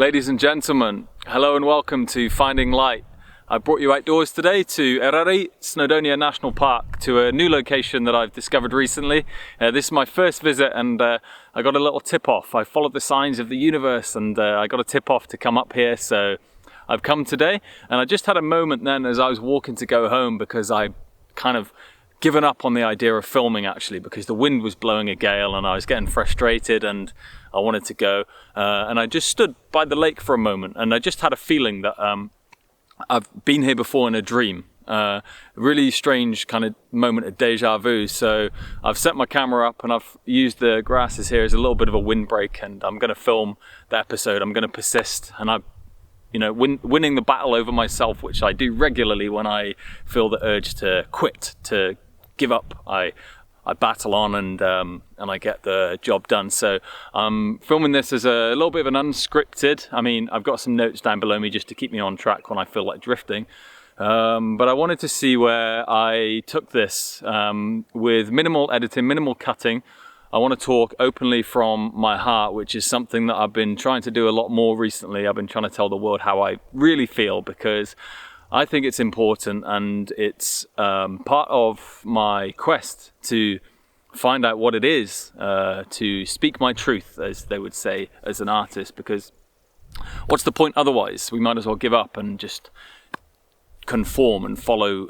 Ladies and gentlemen, hello and welcome to Finding Light. I brought you outdoors today to Eryri, Snowdonia National Park, to a new location that I've discovered recently. This is my first visit and I got a little tip-off. I followed the signs of the universe and I got a tip-off to come up here, so I've come today. And I just had a moment then as I was walking to go home because I kind of given up on the idea of filming actually, because the wind was blowing a gale and I was getting frustrated and I wanted to go. And I just stood by the lake for a moment and I just had a feeling that I've been here before in a dream. Really strange kind of moment of deja vu. So I've set my camera up and I've used the grasses here as a little bit of a windbreak, and I'm going to film the episode. I'm going to persist, and winning the battle over myself, which I do regularly when I feel the urge to quit, to give up. I battle on and I get the job done. So I'm filming this as a little bit of an unscripted. I mean, I've got some notes down below me just to keep me on track when I feel like drifting. But I wanted to see where I took this with minimal editing, minimal cutting. I want to talk openly from my heart, which is something that I've been trying to do a lot more recently. I've been trying to tell the world how I really feel, because I think it's important, and it's part of my quest to find out what it is, to speak my truth, as they would say, as an artist, because what's the point otherwise? We might as well give up and just conform and follow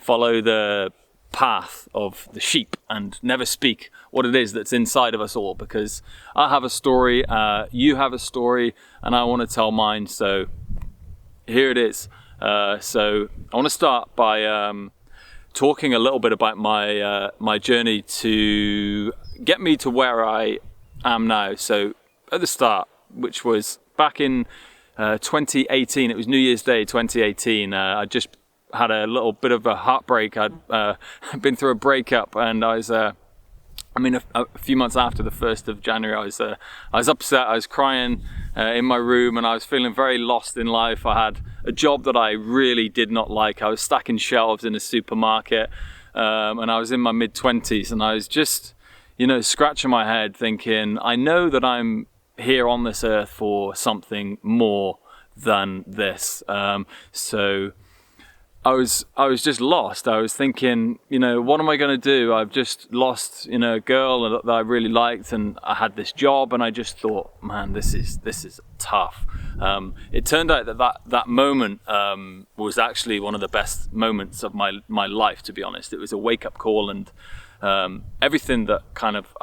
follow the path of the sheep and never speak what it is that's inside of us all, because I have a story, you have a story, and I want to tell mine, so here it is. So I want to start by talking a little bit about my journey to get me to where I am now. So at the start, which was back in 2018, it was New Year's Day 2018, I just had a little bit of a heartbreak. I'd been through a breakup, and I was a few months after the 1st of January, I was upset, I was crying in my room, and I was feeling very lost in life. I had a job that I really did not like. I was stacking shelves in a supermarket, and I was in my mid-20s, and I was just, scratching my head thinking, I know that I'm here on this earth for something more than this. So I was just lost. I was thinking, what am I going to do? I've just lost, a girl that I really liked, and I had this job, and I just thought, man, this is tough. It turned out that moment was actually one of the best moments of my life, to be honest. It was a wake-up call, and everything that kind of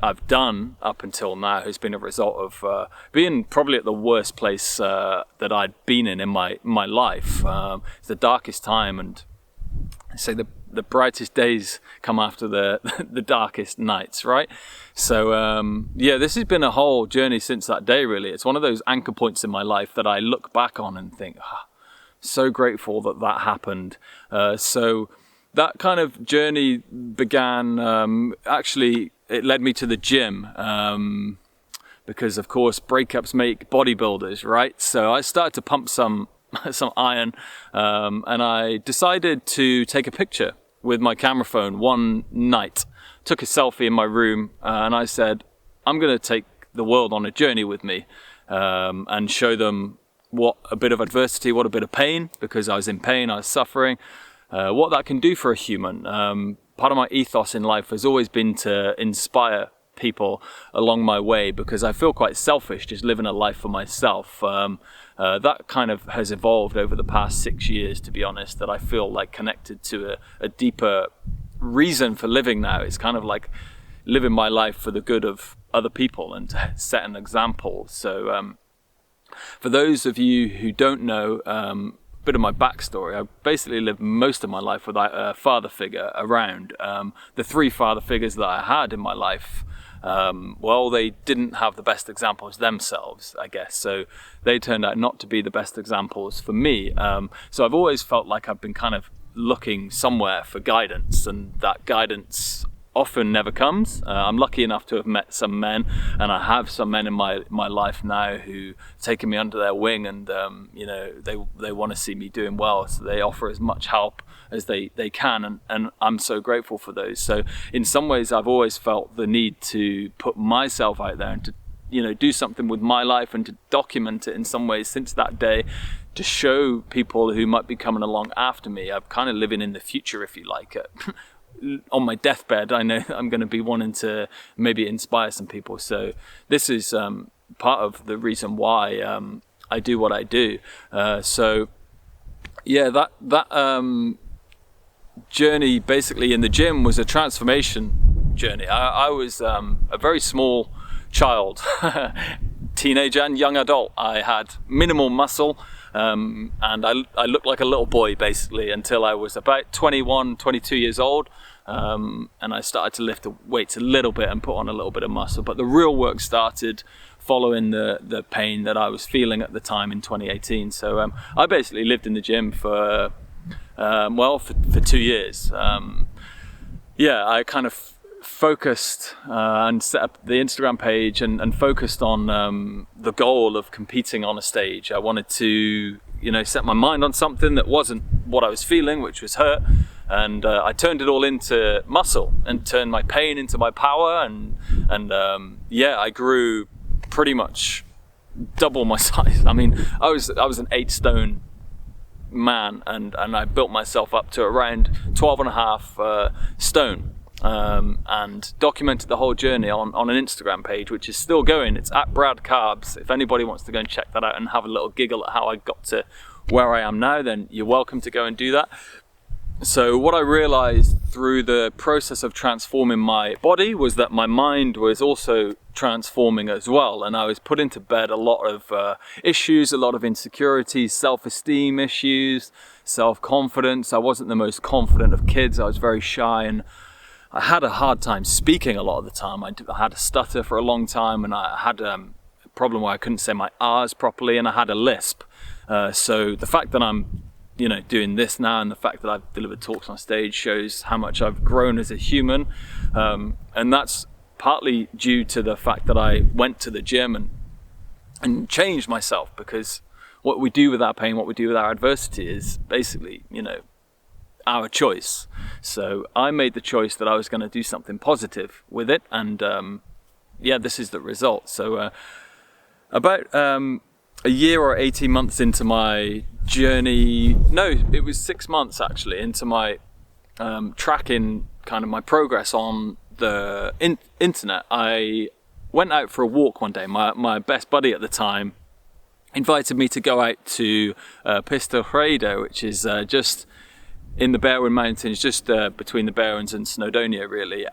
I've done up until now has been a result of being probably at the worst place that I'd been in my life. It's the darkest time, and I say the brightest days come after the darkest nights, right? So this has been a whole journey since that day, really. It's one of those anchor points in my life that I look back on and think, so grateful that happened. So that kind of journey began, actually, it led me to the gym, because of course breakups make bodybuilders, right? So I started to pump some iron, and I decided to take a picture with my camera phone one night. Took a selfie in my room, and I said, I'm going to take the world on a journey with me, and show them what a bit of adversity, what a bit of pain, because I was in pain, I was suffering, what that can do for a human. Part of my ethos in life has always been to inspire people along my way, because I feel quite selfish just living a life for myself. That kind of has evolved over the past 6 years, to be honest, that I feel like connected to a deeper reason for living now. It's kind of like living my life for the good of other people and to set an example. So for those of you who don't know, bit of my backstory, I basically lived most of my life without a father figure around. The 3 father figures that I had in my life, they didn't have the best examples themselves, I guess. So they turned out not to be the best examples for me. So I've always felt like I've been kind of looking somewhere for guidance, and that guidance often never comes. I'm lucky enough to have met some men, and I have some men in my life now who taken me under their wing, and they want to see me doing well, so they offer as much help as they can, and I'm so grateful for those. So in some ways I've always felt the need to put myself out there and to do something with my life and to document it in some ways since that day, to show people who might be coming along after me. I'm kind of living in the future, if you like. On my deathbed, I know I'm going to be wanting to maybe inspire some people. So this is part of the reason why I do what I do. So yeah, that journey basically in the gym was a transformation journey. I was a very small child, teenager and young adult. I had minimal muscle, and I looked like a little boy basically until I was about 21, 22 years old. And I started to lift the weights a little bit and put on a little bit of muscle. But the real work started following the pain that I was feeling at the time in 2018. So I basically lived in the gym for 2 years. I kind of focused and set up the Instagram page and focused on the goal of competing on a stage. I wanted to set my mind on something that wasn't what I was feeling, which was hurt. And I turned it all into muscle and turned my pain into my power. And I grew pretty much double my size. I mean, I was an 8 stone man, and I built myself up to around 12 and a half stone, and documented the whole journey on an Instagram page, which is still going. It's at Brad Carbs. If anybody wants to go and check that out and have a little giggle at how I got to where I am now, then you're welcome to go and do that. So what I realized through the process of transforming my body was that my mind was also transforming as well. And I was putting to bed a lot of issues, a lot of insecurities, self-esteem issues, self-confidence. I wasn't the most confident of kids. I was very shy, and I had a hard time speaking a lot of the time. I had a stutter for a long time, and I had a problem where I couldn't say my R's properly, and I had a lisp. So the fact that I'm doing this now, and the fact that I've delivered talks on stage, shows how much I've grown as a human. And that's partly due to the fact that I went to the gym and changed myself, because what we do with our pain, what we do with our adversity is basically, our choice. So I made the choice that I was going to do something positive with it. And this is the result. So about a year or 18 months into my journey, no, it was 6 months actually, into my tracking kind of my progress on the internet, I went out for a walk one day. My best buddy at the time invited me to go out to Pisto Hredo, which is just in the Berwyn Mountains, just between the Berwyns and Snowdonia really.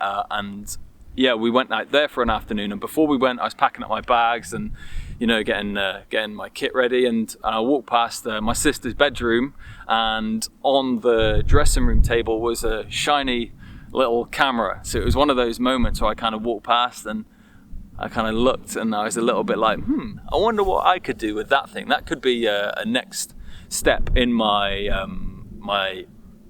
We went out there for an afternoon, and before we went I was packing up my bags and getting my kit ready, and I walked past my sister's bedroom, and on the dressing room table was a shiny little camera. So it was one of those moments where I kind of walked past and I kind of looked, and I was a little bit like, I wonder what I could do with that thing. That could be a next step in my my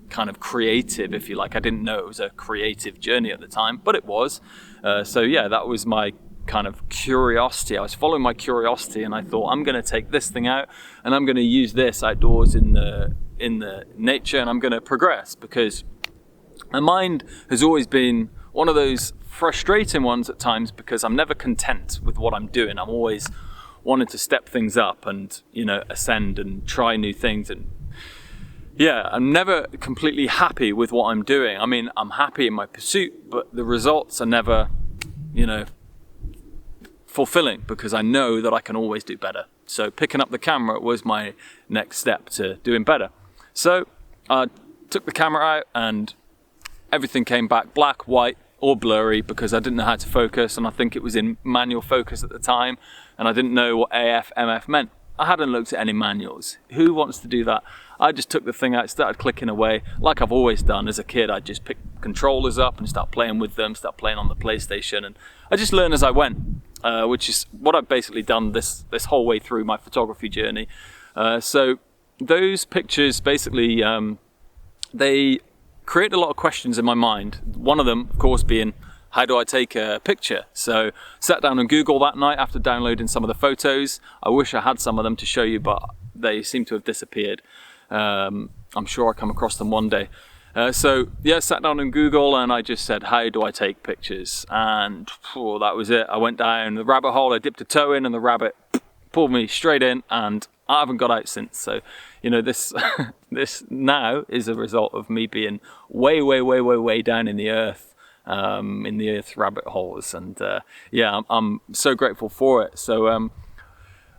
kind of creative, if you like. I didn't know it was a creative journey at the time, but it was. That was my kind of curiosity. I was following my curiosity, and I thought, I'm going to take this thing out and I'm going to use this outdoors in the nature, and I'm going to progress, because my mind has always been one of those frustrating ones at times, because I'm never content with what I'm doing. I'm always wanting to step things up and ascend and try new things, and I'm never completely happy with what I'm doing. I mean, I'm happy in my pursuit, but the results are never fulfilling, because I know that I can always do better. So picking up the camera was my next step to doing better. So I took the camera out, and everything came back black, white, or blurry, because I didn't know how to focus, and I think it was in manual focus at the time, and I didn't know what AF, MF meant. I hadn't looked at any manuals. Who wants to do that? I just took the thing out, started clicking away like I've always done. As a kid, I'd just pick controllers up and start playing with them, start playing on the PlayStation, and I just learned as I went, which is what I've basically done this whole way through my photography journey. So those pictures basically, they create a lot of questions in my mind. One of them, of course, being, how do I take a picture? So sat down on Google that night after downloading some of the photos. I wish I had some of them to show you, but they seem to have disappeared. I'm sure I'll come across them one day. So yeah, sat down on Google and I just said, how do I take pictures? And that was it. I went down the rabbit hole, I dipped a toe in and the rabbit pulled me straight in, and I haven't got out since. So, this this now is a result of me being way down in the earth's rabbit holes. And I'm so grateful for it. So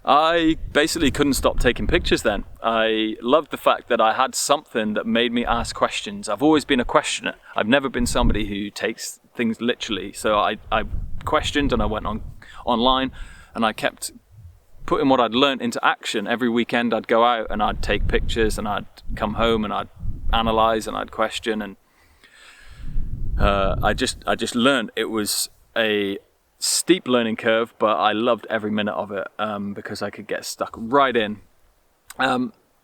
I basically couldn't stop taking pictures then. I loved the fact that I had something that made me ask questions. I've always been a questioner. I've never been somebody who takes things literally. So I questioned, and I went online and I kept putting what I'd learned into action. Every weekend I'd go out and I'd take pictures, and I'd come home and I'd analyze and I'd question, and I just learned. It was a steep learning curve, but I loved every minute of it because I could get stuck right in.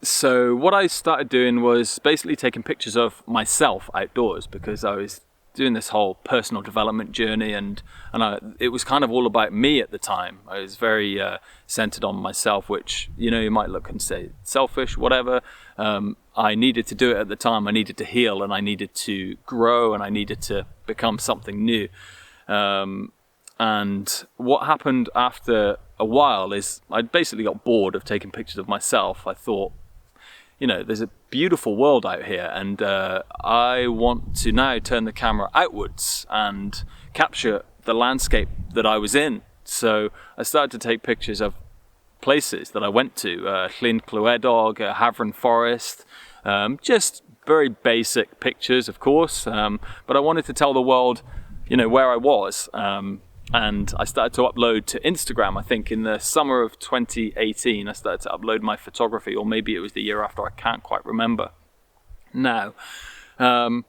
So what I started doing was basically taking pictures of myself outdoors, because I was doing this whole personal development journey, and it was kind of all about me at the time. I was very centered on myself, which you might look and say selfish, whatever. I needed to do it at the time. I needed to heal, and I needed to grow, and I needed to become something new. And what happened after a while is I basically got bored of taking pictures of myself. I thought, there's a beautiful world out here, and I want to now turn the camera outwards and capture the landscape that I was in. So I started to take pictures of places that I went to, Llyn Clywedog, Hafren Forest, just very basic pictures, of course, but I wanted to tell the world, where I was. And I started to upload to Instagram. I think in the summer of 2018, I started to upload my photography, or maybe it was the year after, I can't quite remember now. And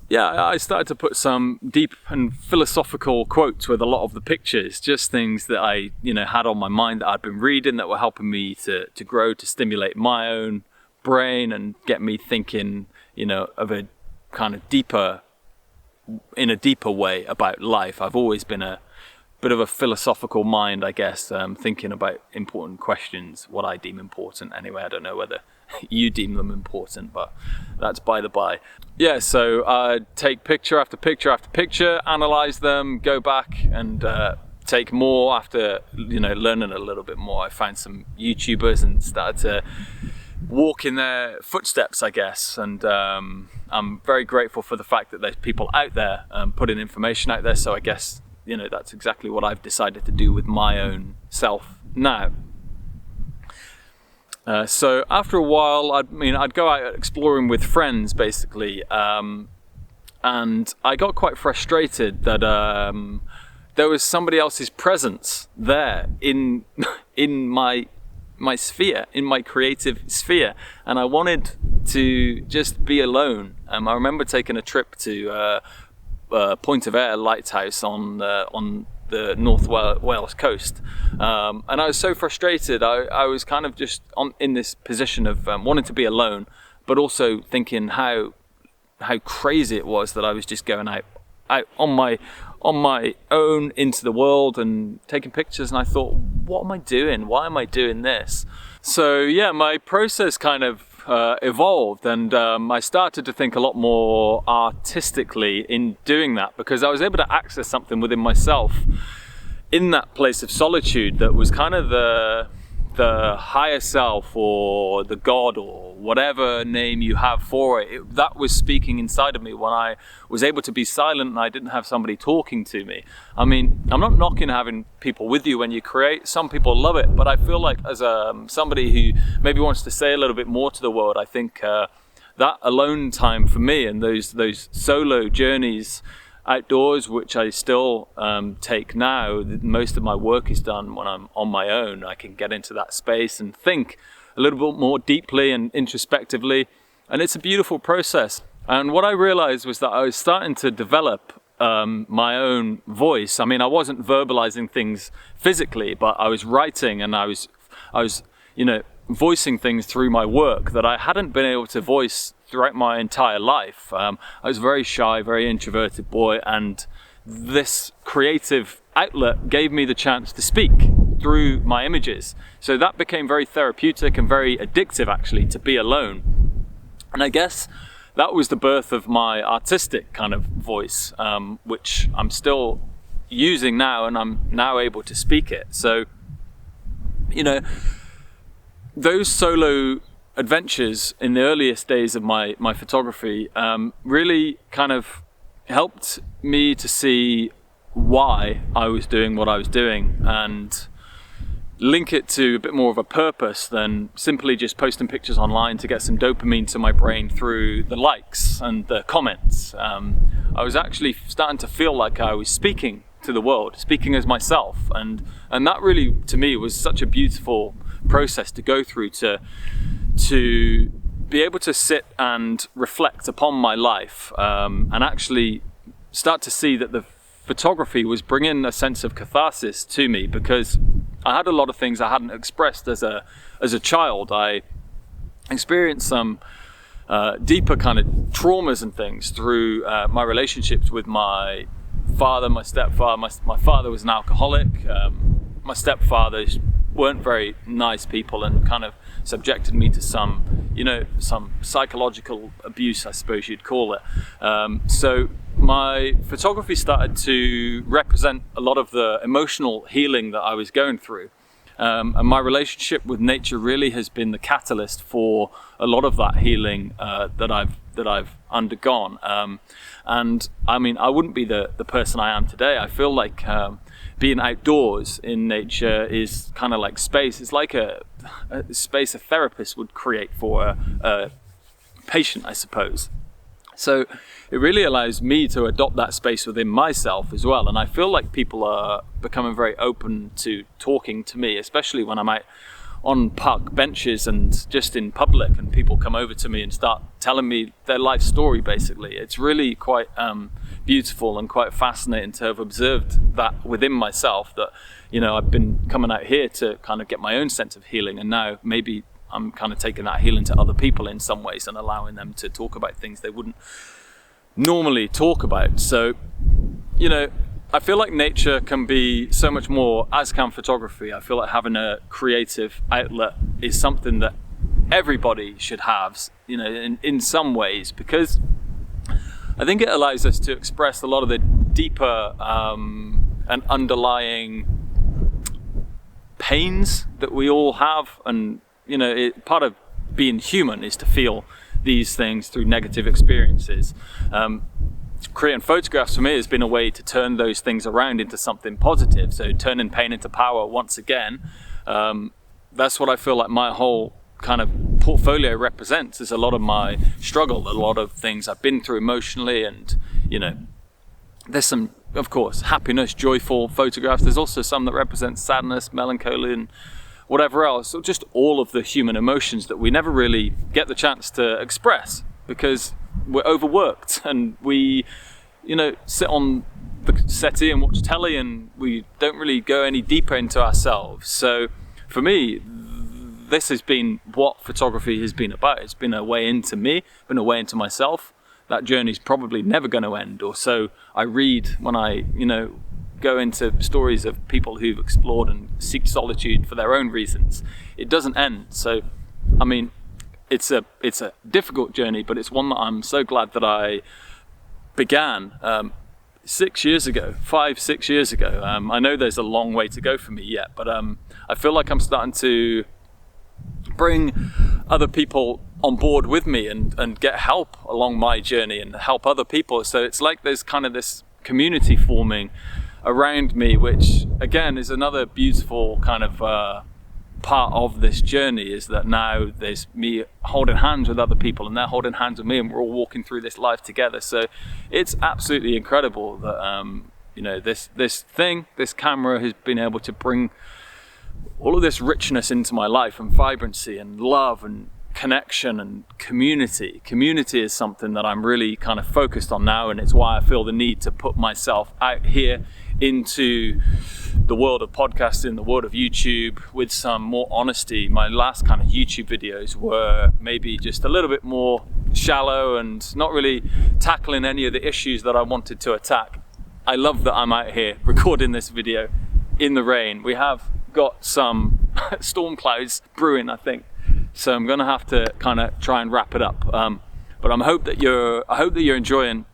yeah, I started to put some deep and philosophical quotes with a lot of the pictures, just things that I, had on my mind that I'd been reading that were helping me to grow, to stimulate my own brain and get me thinking, of a kind of in a deeper way about life. I've always been a bit of a philosophical mind, I guess, thinking about important questions, what I deem important anyway. I don't know whether you deem them important, but that's by the by. Yeah, so I take picture after picture after picture, analyze them, go back and take more after, learning a little bit more. I found some YouTubers and started to walk in their footsteps, I guess, and I'm very grateful for the fact that there's people out there putting information out there. So I guess that's exactly what I've decided to do with my own self now. So after a while, I'd go out exploring with friends, basically, and I got quite frustrated that there was somebody else's presence there in my sphere, in my creative sphere, and I wanted to just be alone. I remember taking a trip to Point of Ayr Lighthouse on the North Wales coast, and I was so frustrated. I was kind of just in this position of wanting to be alone, but also thinking how crazy it was that I was just going out on my own into the world and taking pictures, and I thought, what am I doing? Why am I doing this? So yeah, my process kind of evolved, and I started to think a lot more artistically in doing that, because I was able to access something within myself in that place of solitude that was kind of the higher self, or the God, or whatever name you have for it. That was speaking inside of me when I was able to be silent and I didn't have somebody talking to me. I'm not knocking having people with you when you create. Some people love it, but I feel like as somebody who maybe wants to say a little bit more to the world, I think that alone time for me, and those solo journeys outdoors, which I still take now. Most of my work is done when I'm on my own. I can get into that space and think a little bit more deeply and introspectively, and it's a beautiful process. And what I realized was that I was starting to develop my own voice. I wasn't verbalizing things physically, but I was writing, and I was voicing things through my work that I hadn't been able to voice throughout my entire life. I was a very shy, very introverted boy, and this creative outlet gave me the chance to speak through my images. So that became very therapeutic and very addictive, actually, to be alone. And I guess that was the birth of my artistic kind of voice, which I'm still using now, and I'm now able to speak it. So, you know, those solo adventures in the earliest days of my photography really kind of helped me to see why I was doing what I was doing, and link it to a bit more of a purpose than simply just posting pictures online to get some dopamine to my brain through the likes and the comments. I was actually starting to feel like I was speaking to the world, speaking as myself, and that really, to me, was such a beautiful process to go through, to be able to sit and reflect upon my life, and actually start to see that the photography was bringing a sense of catharsis to me, because I had a lot of things I hadn't expressed as a child. I experienced some deeper kind of traumas and things through my relationships with my father, my stepfather. My father was an alcoholic. My stepfathers weren't very nice people and kind of subjected me to some psychological abuse, I suppose you'd call it. So my photography started to represent a lot of the emotional healing that I was going through. And my relationship with nature really has been the catalyst for a lot of that healing that I've undergone. And I mean, I wouldn't be the person I am today. I feel like being outdoors in nature is kind of like space. It's like a space a therapist would create for a patient, I suppose. So it really allows me to adopt that space within myself as well. And I feel like people are becoming very open to talking to me, especially when I'm out on park benches and just in public, and people come over to me and start telling me their life story, basically. It's really quite beautiful and quite fascinating to have observed that within myself, that, you know, I've been coming out here to kind of get my own sense of healing, and now maybe I'm kind of taking that healing to other people in some ways and allowing them to talk about things they wouldn't normally talk about. So, you know, I feel like nature can be so much more, as can photography. I feel like having a creative outlet is something that everybody should have, you know, in some ways, because I think it allows us to express a lot of the deeper and underlying pains that we all have. And you know, part of being human is to feel these things through negative experiences. Creating photographs for me has been a way to turn those things around into something positive. So turning pain into power once again. That's what I feel like my whole kind of portfolio represents, is a lot of my struggle, a lot of things I've been through emotionally. And, you know, there's some, of course, happiness, joyful photographs. There's also some that represent sadness, melancholy, and whatever else, so just all of the human emotions that we never really get the chance to express because we're overworked, and we, you know, sit on the settee and watch telly, and we don't really go any deeper into ourselves. So for me, this has been what photography has been about. It's been a way into me, been a way into myself. That journey's probably never going to end, or so I read when I, you know, go into stories of people who've explored and seek solitude for their own reasons. It doesn't end. So, I mean, it's a difficult journey, but it's one that I'm so glad that I began 6 years ago, 5-6 years ago. I know there's a long way to go for me yet, but I feel like I'm starting to bring other people on board with me and get help along my journey and help other people. So it's like there's kind of this community forming around me, which again is another beautiful kind of part of this journey, is that now there's me holding hands with other people and they're holding hands with me, and we're all walking through this life together. So it's absolutely incredible that you know, this camera has been able to bring all of this richness into my life, and vibrancy and love and connection and community. Community is something that I'm really kind of focused on now, and it's why I feel the need to put myself out here into the world of podcasting, the world of YouTube, with some more honesty. My last kind of YouTube videos were maybe just a little bit more shallow and not really tackling any of the issues that I wanted to attack. I love that I'm out here recording this video in the rain. We have got some storm clouds brewing, I think. so I'm going to have to kind of try and wrap it up. But I hope that you're enjoying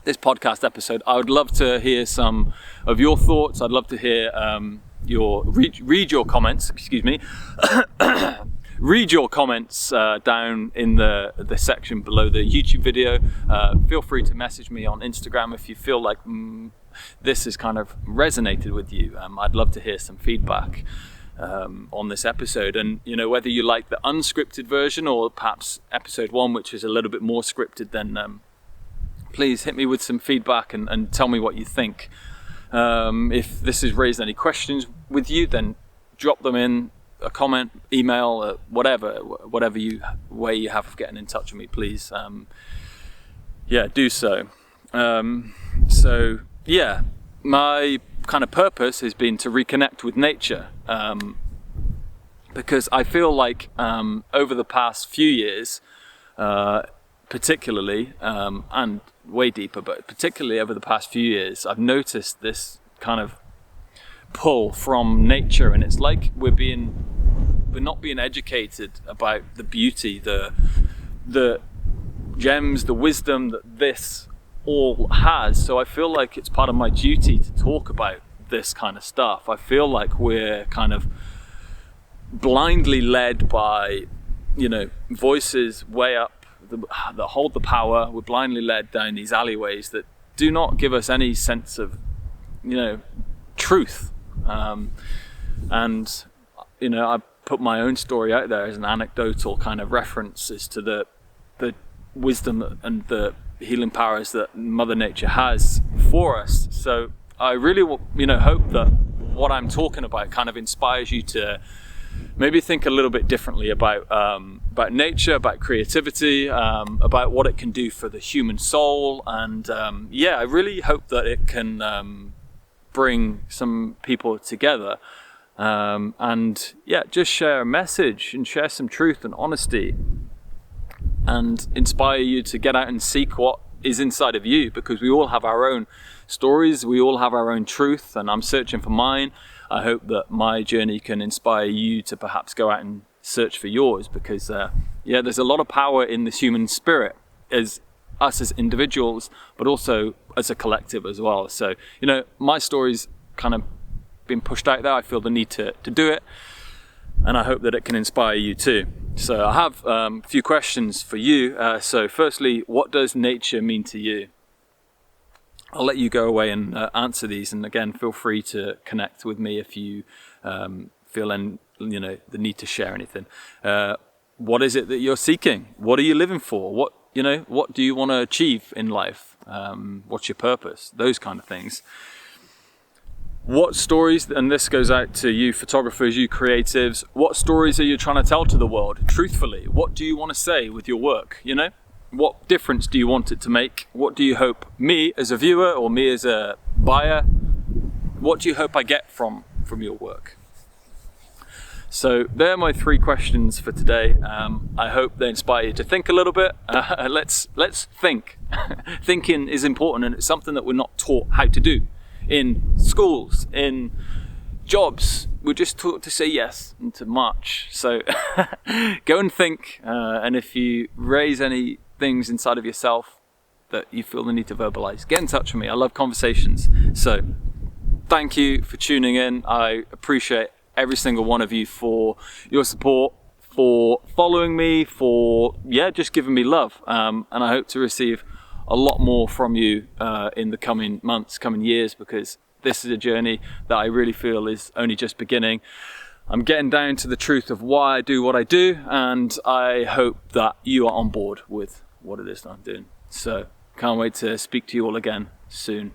this podcast episode. I would love to hear some of your thoughts. I'd love to hear read your comments. Excuse me. Read your comments down in the section below the YouTube video. Feel free to message me on Instagram if you feel like this has kind of resonated with you. I'd love to hear some feedback on this episode, and whether you like the unscripted version or perhaps episode 1, which is a little bit more scripted, then please hit me with some feedback and tell me what you think. If this has raised any questions with you, then drop them in a comment, email, whatever way you have of getting in touch with me, please. Do so. My kind of purpose has been to reconnect with nature, because I feel like over the past few years, particularly, and way deeper, but particularly over the past few years, I've noticed this kind of pull from nature, and it's like we're not being educated about the beauty, the gems, the wisdom that this all has. So I feel like it's part of my duty to talk about this kind of stuff. I feel like we're kind of blindly led by voices way up that hold the power. We're blindly led down these alleyways that do not give us any sense of truth. I put my own story out there as an anecdotal kind of references to the wisdom and the healing powers that Mother Nature has for us. So I really hope that what I'm talking about kind of inspires you to maybe think a little bit differently about nature, about creativity, about what it can do for the human soul, and I really hope that it can bring some people together, and just share a message and share some truth and honesty, and inspire you to get out and seek what is inside of you, because we all have our own stories, we all have our own truth, and I'm searching for mine. I hope that my journey can inspire you to perhaps go out and search for yours, because there's a lot of power in this human spirit, as us as individuals, but also as a collective as well. So my story's kind of been pushed out there. I feel the need to do it, and I hope that it can inspire you too. So I have a few questions for you. So firstly, what does nature mean to you? I'll let you go away and answer these, and again, feel free to connect with me if you feel the need to share anything. What is it that you're seeking? What are you living for? What do you want to achieve in life? What's your purpose? Those kind of things. What stories, and this goes out to you photographers, you creatives, what stories are you trying to tell to the world, truthfully? What do you want to say with your work, What difference do you want it to make? What do you hope me as a viewer or me as a buyer, what do you hope I get from your work? So they're my 3 questions for today. I hope they inspire you to think a little bit. Let's think. Thinking is important, and it's something that we're not taught how to do in schools, in jobs. We're just taught to say yes and to march. So go and think, and if you raise any things inside of yourself that you feel the need to verbalize, get in touch with me. I love conversations. So thank you for tuning in. I appreciate every single one of you for your support, for following me, for just giving me love, and I hope to receive a lot more from you in the coming months, coming years, because this is a journey that I really feel is only just beginning. I'm getting down to the truth of why I do what I do, and I hope that you are on board with what it is that I'm doing. So can't wait to speak to you all again soon.